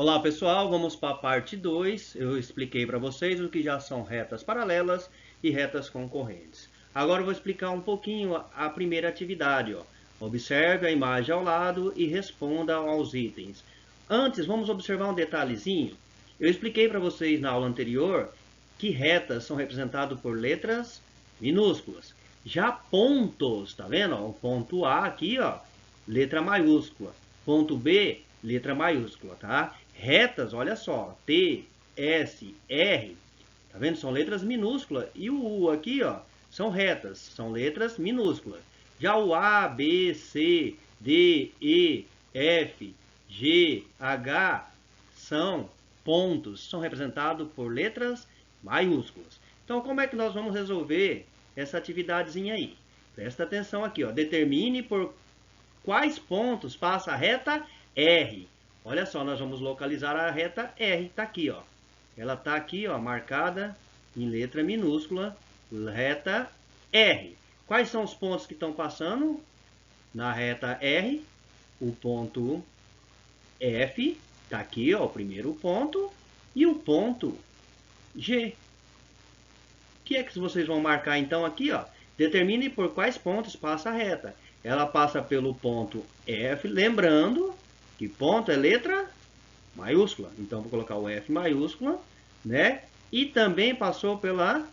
Olá pessoal, vamos para a parte 2. Eu expliquei para vocês o que já são retas paralelas e retas concorrentes. Agora eu vou explicar um pouquinho a primeira atividade. Observe a imagem ao lado e responda aos itens. Antes, vamos observar um detalhezinho. Eu expliquei para vocês na aula anterior que retas são representadas por letras minúsculas. Já pontos, tá vendo? O ponto A aqui, ó, letra maiúscula. Ponto B, letra maiúscula, tá? Retas, olha só, T, S, R, tá vendo? São letras minúsculas. E o U aqui, ó, são retas, são letras minúsculas. Já o A, B, C, D, E, F, G, H são pontos, são representados por letras maiúsculas. Então, como é que nós vamos resolver essa atividadezinha aí? Presta atenção aqui, ó. Determine por quais pontos passa a reta R. Olha só, nós vamos localizar a reta R. Está aqui, ó. Ela está aqui, ó, marcada em letra minúscula, reta R. Quais são os pontos que estão passando na reta R? O ponto F, está aqui, ó, o primeiro ponto, e o ponto G. O que é que vocês vão marcar então aqui, ó? Determine por quais pontos passa a reta. Ela passa pelo ponto F, lembrando que ponto é letra maiúscula. Então, vou colocar o F maiúscula, né? E também passou pela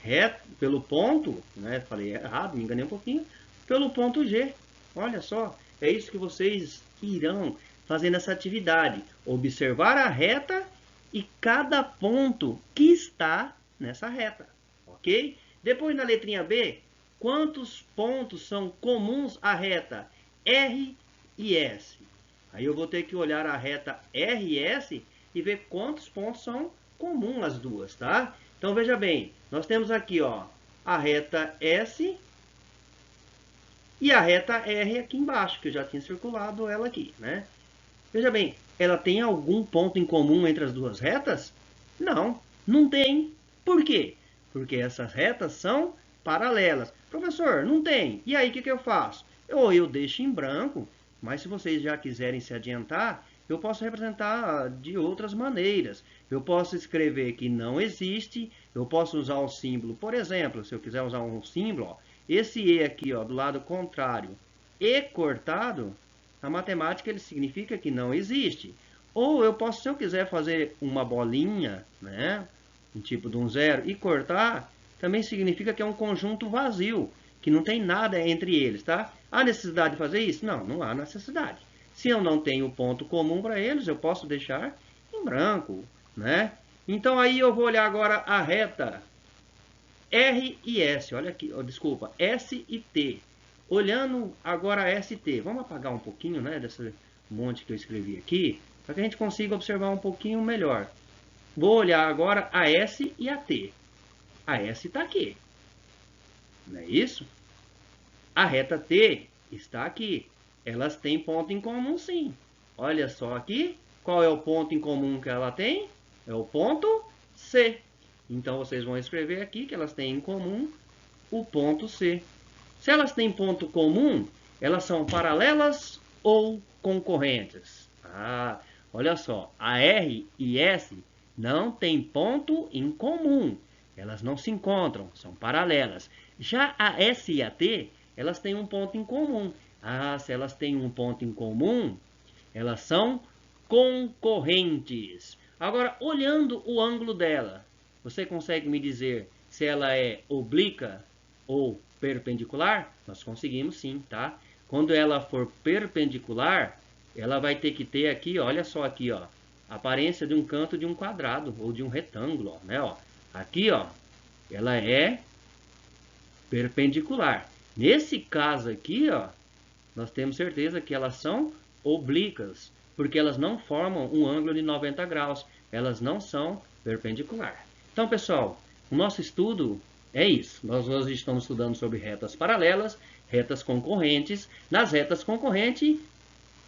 reta, pelo ponto, né? Falei errado, me enganei um pouquinho. Pelo ponto G. Olha só, é isso que vocês irão fazer nessa atividade. Observar a reta e cada ponto que está nessa reta, ok? Depois, na letrinha B, quantos pontos são comuns à reta R e S? Aí eu vou ter que olhar a reta R e S e ver quantos pontos são comuns as duas, tá? Então, veja bem, nós temos aqui, ó, a reta S e a reta R aqui embaixo, que eu já tinha circulado ela aqui, né? Veja bem, ela tem algum ponto em comum entre as duas retas? Não, não tem. Por quê? Porque essas retas são paralelas. Professor, não tem. E aí, o que eu faço? Ou eu deixo em branco, mas se vocês já quiserem se adiantar, eu posso representar de outras maneiras. Eu posso escrever que não existe, eu posso usar o símbolo, por exemplo, se eu quiser usar um símbolo, ó, esse E aqui, ó, do lado contrário, E cortado, na matemática ele significa que não existe. Ou eu posso, se eu quiser fazer uma bolinha, né, um tipo de um zero, e cortar, também significa que é um conjunto vazio, que não tem nada entre eles, tá? Há necessidade de fazer isso? Não, não há necessidade. Se eu não tenho ponto comum para eles, eu posso deixar em branco, né? Então aí eu vou olhar agora a reta R e S, olha aqui, oh, desculpa, S e T. Olhando agora a ST, vamos apagar um pouquinho, né, desse monte que eu escrevi aqui, para que a gente consiga observar um pouquinho melhor. Vou olhar agora a S e a T. A S está aqui, não é isso? A reta T está aqui. Elas têm ponto em comum, sim. Olha só aqui, qual é o ponto em comum que ela tem? É o ponto C. Então, vocês vão escrever aqui que elas têm em comum o ponto C. Se elas têm ponto comum, elas são paralelas ou concorrentes? Ah, olha só, a R e S não têm ponto em comum. Elas não se encontram, são paralelas. Já a S e a T, elas têm um ponto em comum. Ah, se elas têm um ponto em comum, elas são concorrentes. Agora, olhando o ângulo dela, você consegue me dizer se ela é oblíqua ou perpendicular? Nós conseguimos sim, tá? Quando ela for perpendicular, ela vai ter que ter aqui, olha só aqui, ó, a aparência de um canto de um quadrado ou de um retângulo, ó, né, ó. Aqui, ó, ela é perpendicular. Nesse caso aqui, ó, nós temos certeza que elas são oblíquas, porque elas não formam um ângulo de 90 graus, elas não são perpendicular. Então, pessoal, o nosso estudo é isso. Nós hoje estamos estudando sobre retas paralelas, retas concorrentes. Nas retas concorrentes,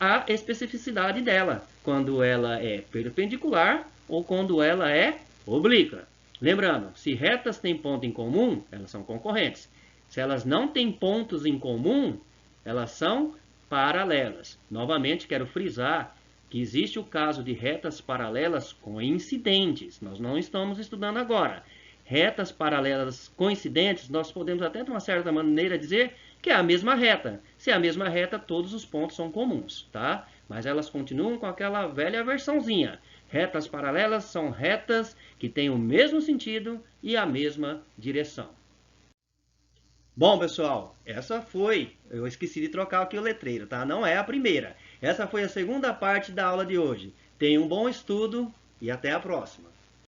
a especificidade dela, quando ela é perpendicular ou quando ela é oblíqua. Lembrando, se retas têm ponto em comum, elas são concorrentes. Se elas não têm pontos em comum, elas são paralelas. Novamente, quero frisar que existe o caso de retas paralelas coincidentes. Nós não estamos estudando agora. Retas paralelas coincidentes, nós podemos até de uma certa maneira dizer que é a mesma reta. Se é a mesma reta, todos os pontos são comuns, tá? Mas elas continuam com aquela velha versãozinha. Retas paralelas são retas que têm o mesmo sentido e a mesma direção. Bom, pessoal, eu esqueci de trocar aqui o letreiro, tá? Não é a primeira. Essa foi a segunda parte da aula de hoje. Tenha um bom estudo e até a próxima.